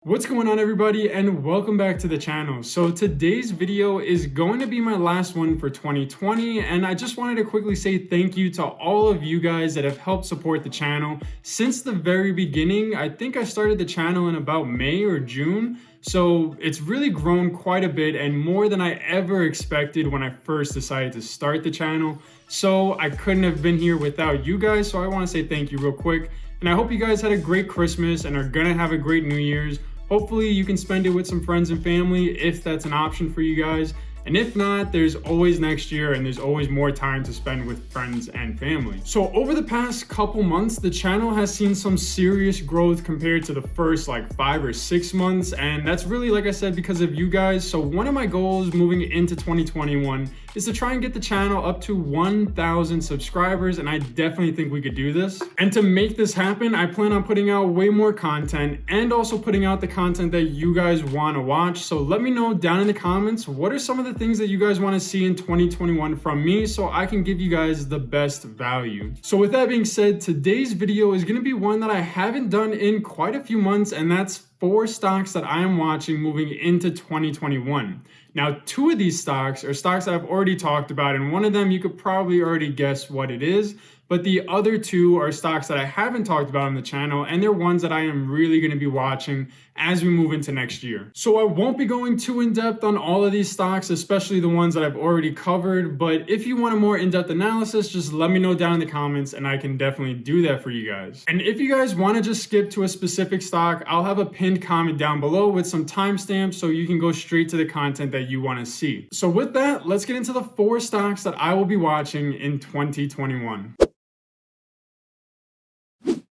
What's going on, everybody, and welcome back to the channel. So today's video is going to be my last one for 2020, and I just wanted to quickly say thank you to all of you guys that have helped support the channel since the very beginning. I think I started the channel in about May or June, so it's really grown quite a bit and more than I ever expected when I first decided to start the channel. So I couldn't have been here without you guys, so I want to say thank you real quick. And I hope you guys had a great Christmas and are gonna have a great New Year's. Hopefully you can spend it with some friends and family if that's an option for you guys. And if not, there's always next year and there's always more time to spend with friends and family. So over the past couple months, the channel has seen some serious growth compared to the first 5 or 6 months. And that's really, like I said, because of you guys. So one of my goals moving into 2021 is to try and get the channel up to 1,000 subscribers. And I definitely think we could do this. And to make this happen, I plan on putting out way more content and also putting out the content that you guys want to watch. So let me know down in the comments, what are some of the things that you guys want to see in 2021 from me so I can give you guys the best value. So with that being said, today's video is going to be one that I haven't done in quite a few months, and that's 4 stocks that I am watching moving into 2021. Now, 2 of these stocks are stocks that I've already talked about, and one of them you could probably already guess what it is. But the other 2 are stocks that I haven't talked about on the channel, and they're ones that I am really going to be watching as we move into next year. So I won't be going too in-depth on all of these stocks, especially the ones that I've already covered. But if you want a more in-depth analysis, just let me know down in the comments and I can definitely do that for you guys. And if you guys want to just skip to a specific stock, I'll have a pinned comment down below with some timestamps so you can go straight to the content that you want to see. So with that, let's get into the 4 stocks that I will be watching in 2021.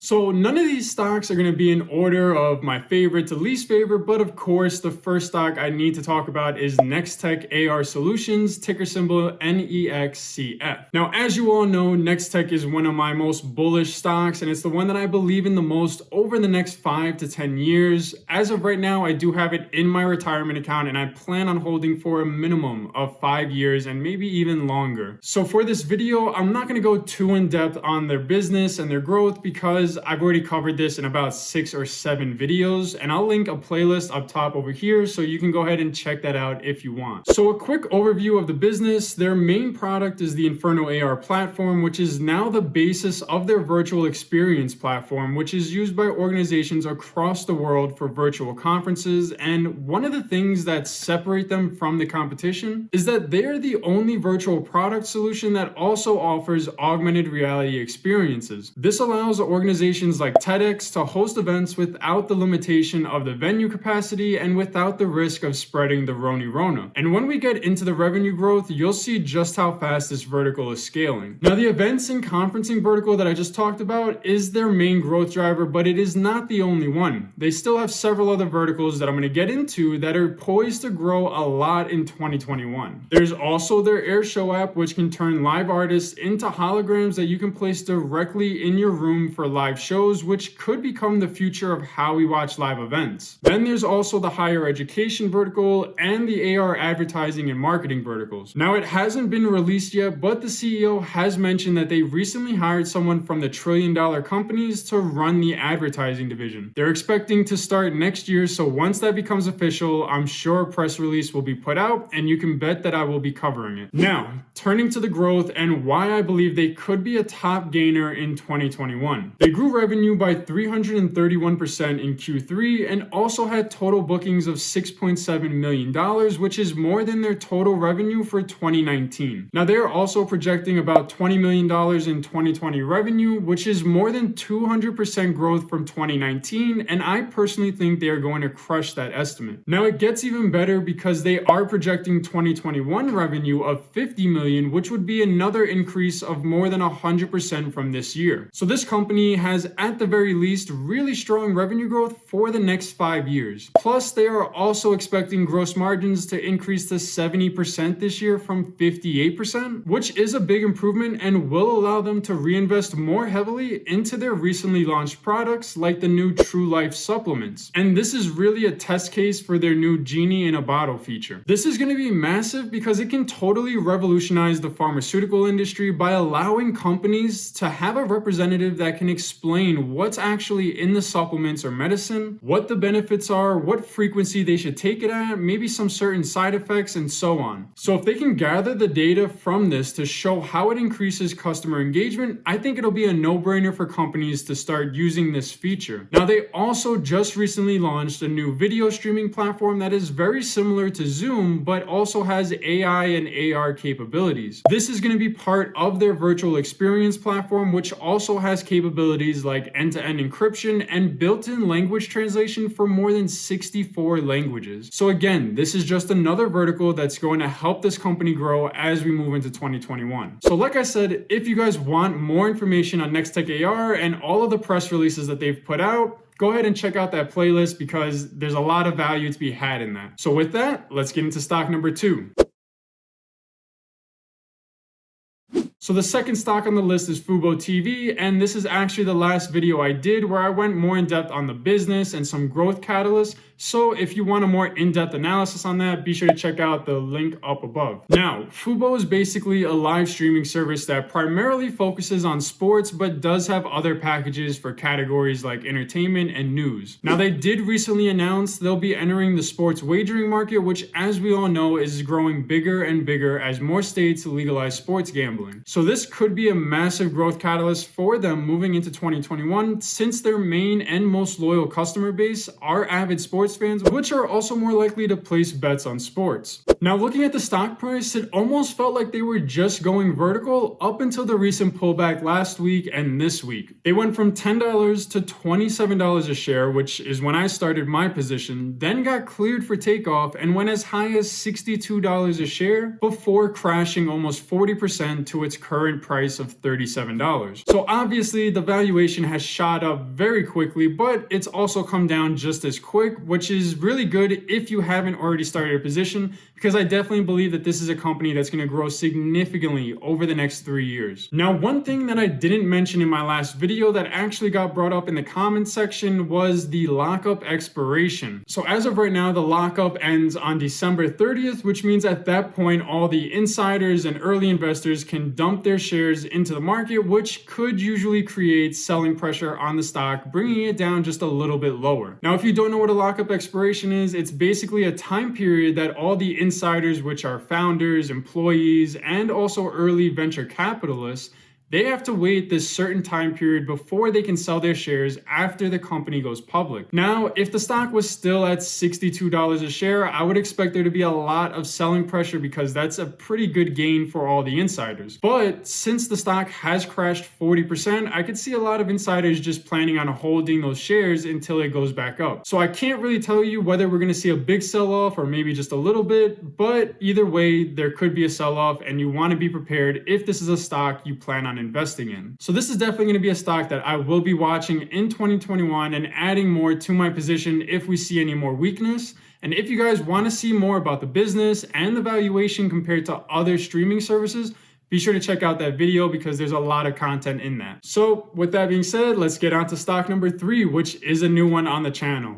So none of these stocks are going to be in order of my favorite to least favorite, but of course the first stock I need to talk about is NextGen AR Solutions, ticker symbol NEXCF. Now, as you all know, NextGen is one of my most bullish stocks, and it's the one that I believe in the most over the next 5 to 10 years. As of right now, I do have it in my retirement account, and I plan on holding for a minimum of 5 years and maybe even longer. So for this video, I'm not going to go too in depth on their business and their growth because I've already covered this in about 6 or 7 videos, and I'll link a playlist up top over here so you can go ahead and check that out if you want. So a quick overview of the business. Their main product is the Inferno AR platform, which is now the basis of their virtual experience platform, which is used by organizations across the world for virtual conferences. And one of the things that separate them from the competition is that they're the only virtual product solution that also offers augmented reality experiences. This allows organizations like TEDx to host events without the limitation of the venue capacity and without the risk of spreading the Rona. And when we get into the revenue growth, you'll see just how fast this vertical is scaling. Now, the events and conferencing vertical that I just talked about is their main growth driver, but it is not the only one. They still have several other verticals that I'm going to get into that are poised to grow a lot in 2021. There's also their Air Show app, which can turn live artists into holograms that you can place directly in your room for live shows, which could become the future of how we watch live events. Then there's also the higher education vertical and the AR advertising and marketing verticals. Now, it hasn't been released yet, but the CEO has mentioned that they recently hired someone from the trillion-dollar companies to run the advertising division. They're expecting to start next year, so once that becomes official, I'm sure a press release will be put out, and you can bet that I will be covering it. Now, turning to the growth and why I believe they could be a top gainer in 2021. They grew revenue by 331% in Q3 and also had total bookings of $6.7 million, which is more than their total revenue for 2019. Now, they're also projecting about $20 million in 2020 revenue, which is more than 200% growth from 2019, and I personally think they are going to crush that estimate. Now, it gets even better because they are projecting 2021 revenue of $50 million, which would be another increase of more than 100% from this year. So this company has, at the very least, really strong revenue growth for the next 5 years. Plus, they are also expecting gross margins to increase to 70% this year from 58%, which is a big improvement and will allow them to reinvest more heavily into their recently launched products like the new True Life supplements. And this is really a test case for their new Genie in a Bottle feature. This is going to be massive because it can totally revolutionize the pharmaceutical industry by allowing companies to have a representative that can explain explain what's actually in the supplements or medicine, what the benefits are, what frequency they should take it at, maybe some certain side effects, and so on. So if they can gather the data from this to show how it increases customer engagement, I think it'll be a no-brainer for companies to start using this feature. Now, they also just recently launched a new video streaming platform that is very similar to Zoom, but also has AI and AR capabilities. This is going to be part of their virtual experience platform, which also has capabilities like end-to-end encryption and built-in language translation for more than 64 languages. So again, this is just another vertical that's going to help this company grow as we move into 2021. So like I said, if you guys want more information on NextGen AR and all of the press releases that they've put out, go ahead and check out that playlist because there's a lot of value to be had in that. So with that, let's get into stock number 2. So the second stock on the list is FuboTV, and this is actually the last video I did where I went more in depth on the business and some growth catalysts. So if you want a more in-depth analysis on that, be sure to check out the link up above. Now, Fubo is basically a live streaming service that primarily focuses on sports, but does have other packages for categories like entertainment and news. Now, they did recently announce they'll be entering the sports wagering market, which, as we all know, is growing bigger and bigger as more states legalize sports gambling. So this could be a massive growth catalyst for them moving into 2021, since their main and most loyal customer base are avid sports fans, which are also more likely to place bets on sports. Now, looking at the stock price, it almost felt like they were just going vertical up until the recent pullback last week and this week. They went from $10 to $27 a share, which is when I started my position, then got cleared for takeoff and went as high as $62 a share before crashing almost 40% to its current price of $37. So obviously the valuation has shot up very quickly, but it's also come down just as quick, which is really good if you haven't already started a position, because I definitely believe that this is a company that's going to grow significantly over the next 3 years. Now, one thing that I didn't mention in my last video that actually got brought up in the comments section was the lockup expiration. So as of right now, the lockup ends on December 30th, which means at that point, all the insiders and early investors can dump their shares into the market, which could usually create selling pressure on the stock, bringing it down just a little bit lower. Now, if you don't know what a lockup expiration is, it's basically a time period that all the insiders, which are founders, employees, and also early venture capitalists, they have to wait this certain time period before they can sell their shares after the company goes public. Now, if the stock was still at $62 a share, I would expect there to be a lot of selling pressure because that's a pretty good gain for all the insiders. But since the stock has crashed 40%, I could see a lot of insiders just planning on holding those shares until it goes back up. So I can't really tell you whether we're going to see a big sell-off or maybe just a little bit, but either way, there could be a sell-off and you want to be prepared if this is a stock you plan on investing in. So this is definitely going to be a stock that I will be watching in 2021 and adding more to my position if we see any more weakness. And if you guys want to see more about the business and the valuation compared to other streaming services, be sure to check out that video because there's a lot of content in that. So with that being said, let's get on to stock number 3, which is a new one on the channel.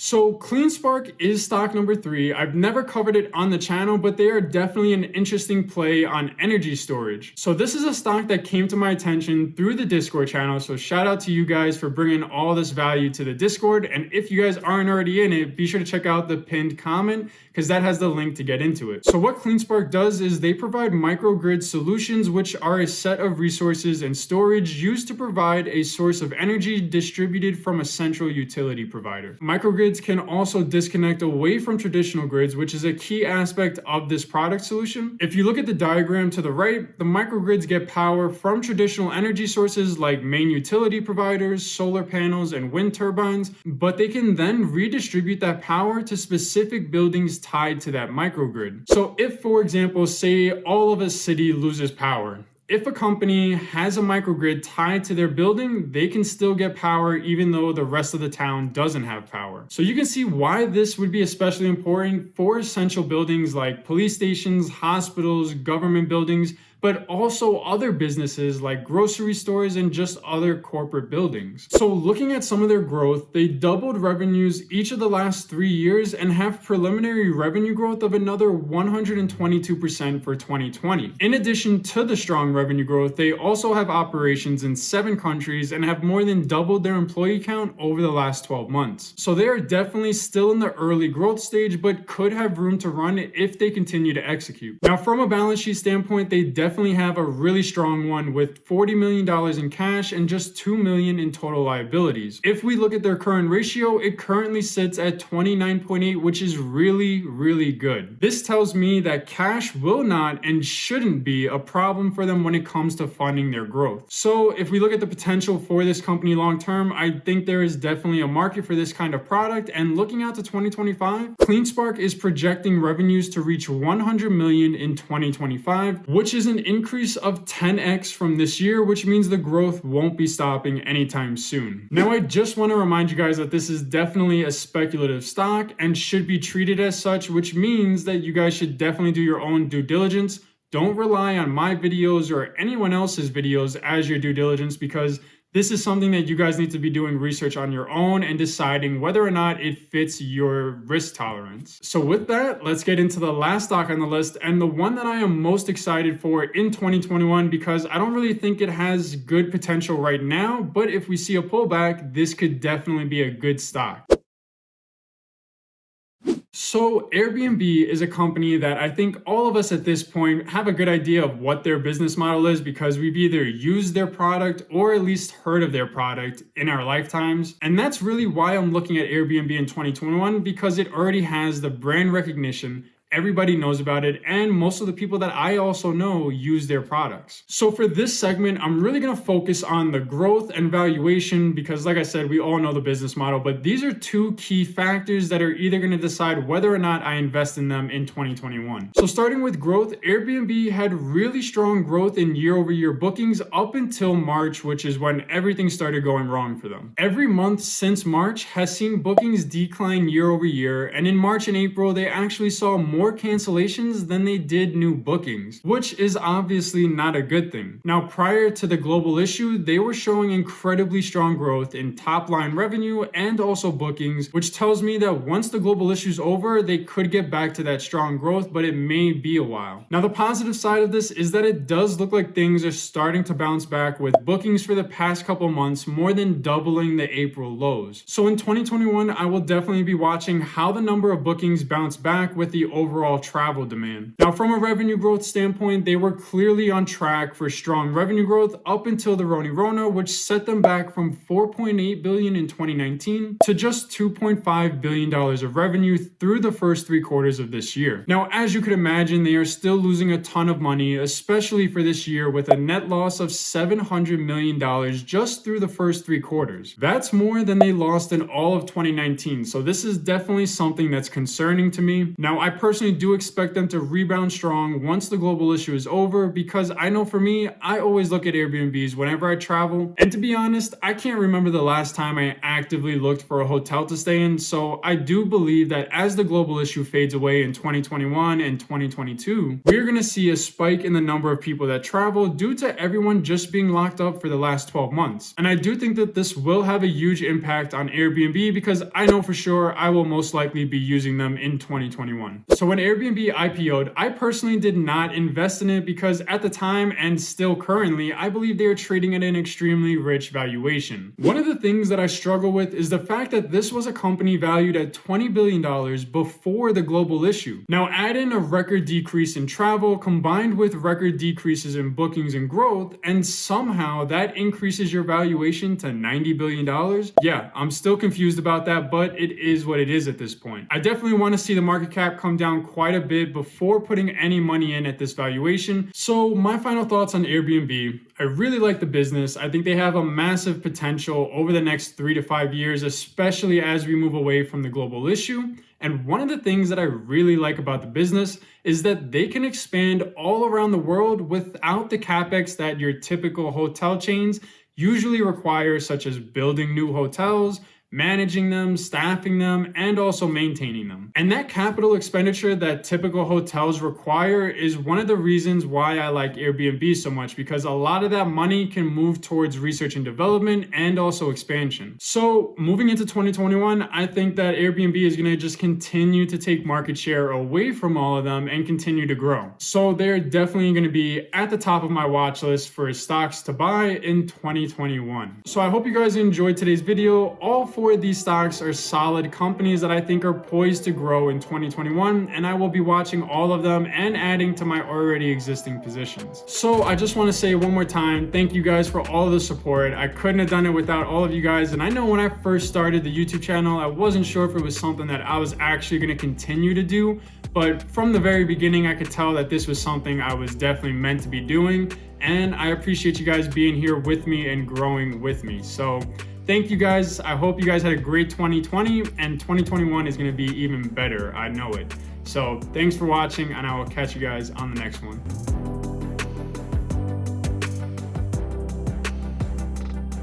So CleanSpark is stock number 3. I've never covered it on the channel, but they are definitely an interesting play on energy storage. So this is a stock that came to my attention through the Discord channel. So shout out to you guys for bringing all this value to the Discord. And if you guys aren't already in it, be sure to check out the pinned comment because that has the link to get into it. So what CleanSpark does is they provide microgrid solutions, which are a set of resources and storage used to provide a source of energy distributed from a central utility provider. Microgrids can also disconnect away from traditional grids, which is a key aspect of this product solution. If you look at the diagram to the right, the microgrids get power from traditional energy sources like main utility providers, solar panels, and wind turbines, but they can then redistribute that power to specific buildings tied to that microgrid. So if, for example, say all of a city loses power, if a company has a microgrid tied to their building, they can still get power even though the rest of the town doesn't have power. So you can see why this would be especially important for essential buildings like police stations, hospitals, government buildings, but also other businesses like grocery stores and just other corporate buildings. So looking at some of their growth, they doubled revenues each of the last 3 years and have preliminary revenue growth of another 122% for 2020. In addition to the strong revenue growth, they also have operations in 7 countries and have more than doubled their employee count over the last 12 months. So they are definitely still in the early growth stage, but could have room to run if they continue to execute. Now, from a balance sheet standpoint, they definitely have a really strong one with $40 million in cash and just $2 million in total liabilities. If we look at their current ratio, it currently sits at 29.8, which is really good. This tells me that cash will not and shouldn't be a problem for them when it comes to funding their growth. So if we look at the potential for this company long term, I think there is definitely a market for this kind of product. And looking out to 2025, CleanSpark is projecting revenues to reach $100 million in 2025, which is an increase of 10x from this year, which means the growth won't be stopping anytime soon. Now, I just want to remind you guys that this is definitely a speculative stock and should be treated as such, which means that you guys should definitely do your own due diligence. Don't rely on my videos or anyone else's videos as your due diligence, because this is something that you guys need to be doing research on your own and deciding whether or not it fits your risk tolerance. So with that, let's get into the last stock on the list, and the one that I am most excited for in 2021, because I don't really think it has good potential right now, but if we see a pullback, this could definitely be a good stock. So Airbnb is a company that I think all of us at this point have a good idea of what their business model is, because we've either used their product or at least heard of their product in our lifetimes. And that's really why I'm looking at Airbnb in 2021, because it already has the brand recognition. Everybody knows about it, and most of the people that I also know use their products. So for this segment, I'm really going to focus on the growth and valuation, because like I said, we all know the business model, but these are 2 key factors that are either going to decide whether or not I invest in them in 2021. So starting with growth, Airbnb had really strong growth in year-over-year bookings up until March, which is when everything started going wrong for them. Every month since March has seen bookings decline year over year, and in March and April, they actually saw more cancellations than they did new bookings, which is obviously not a good thing. Now, prior to the global issue, they were showing incredibly strong growth in top line revenue and also bookings, which tells me that once the global issue is over, they could get back to that strong growth, but it may be a while. Now, the positive side of this is that it does look like things are starting to bounce back, with bookings for the past couple months more than doubling the April lows. So in 2021, I will definitely be watching how the number of bookings bounce back with the overall travel demand. Now, from a revenue growth standpoint, they were clearly on track for strong revenue growth up until the Rona, which set them back from $4.8 billion in 2019 to just $2.5 billion of revenue through the first 3 quarters of this year. Now, as you could imagine, they are still losing a ton of money, especially for this year, with a net loss of $700 million just through the first 3 quarters. That's more than they lost in all of 2019. So this is definitely something that's concerning to me. Now, I personally do expect them to rebound strong once the global issue is over, because I know for me, I always look at Airbnbs whenever I travel. And to be honest, I can't remember the last time I actively looked for a hotel to stay in. So I do believe that as the global issue fades away in 2021 and 2022, we're going to see a spike in the number of people that travel due to everyone just being locked up for the last 12 months. And I do think that this will have a huge impact on Airbnb, because I know for sure I will most likely be using them in 2021. So when Airbnb IPO'd, I personally did not invest in it, because at the time and still currently, I believe they are trading at an extremely rich valuation. One of the things that I struggle with is the fact that this was a company valued at $20 billion before the global issue. Now, add in a record decrease in travel combined with record decreases in bookings and growth, and somehow that increases your valuation to $90 billion. Yeah, I'm still confused about that, but it is what it is at this point. I definitely want to see the market cap come down quite a bit before putting any money in at this valuation. So my final thoughts on Airbnb: I really like the business. I think they have a massive potential over the next 3 to 5 years, especially as we move away from the global issue. And one of the things that I really like about the business is that they can expand all around the world without the capex that your typical hotel chains usually require, such as building new hotels, managing them, staffing them, and also maintaining them. And that capital expenditure that typical hotels require is one of the reasons why I like Airbnb so much, because a lot of that money can move towards research and development and also expansion. So moving into 2021, I think that Airbnb is going to just continue to take market share away from all of them and continue to grow. So they're definitely going to be at the top of my watch list for stocks to buy in 2021. So I hope you guys enjoyed today's video. All four of these stocks are solid companies that I think are poised to grow in 2021, and I will be watching all of them and adding to my already existing positions. So I just want to say one more time, thank you guys for all the support. I couldn't have done it without all of you guys, and I know when I first started the YouTube channel, I wasn't sure if it was something that I was actually going to continue to do, but from the very beginning, I could tell that this was something I was definitely meant to be doing, and I appreciate you guys being here with me and growing with me. So thank you guys. I hope you guys had a great 2020, and 2021 is going to be even better. I know it. So thanks for watching, and I will catch you guys on the next one.